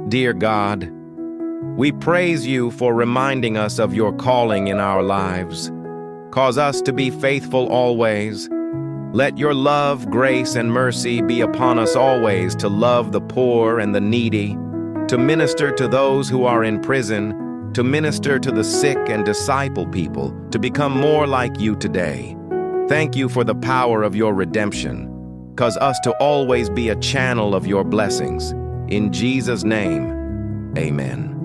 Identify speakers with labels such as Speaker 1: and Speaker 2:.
Speaker 1: Dear God, we praise you for reminding us of your calling in our lives. Cause us to be faithful always. Let your love, grace, and mercy be upon us always to love the poor and the needy, to minister to those who are in prison, to minister to the sick and disciple people, to become more like you today. Thank you for the power of your redemption. Cause us to always be a channel of your blessings. In Jesus' name, amen.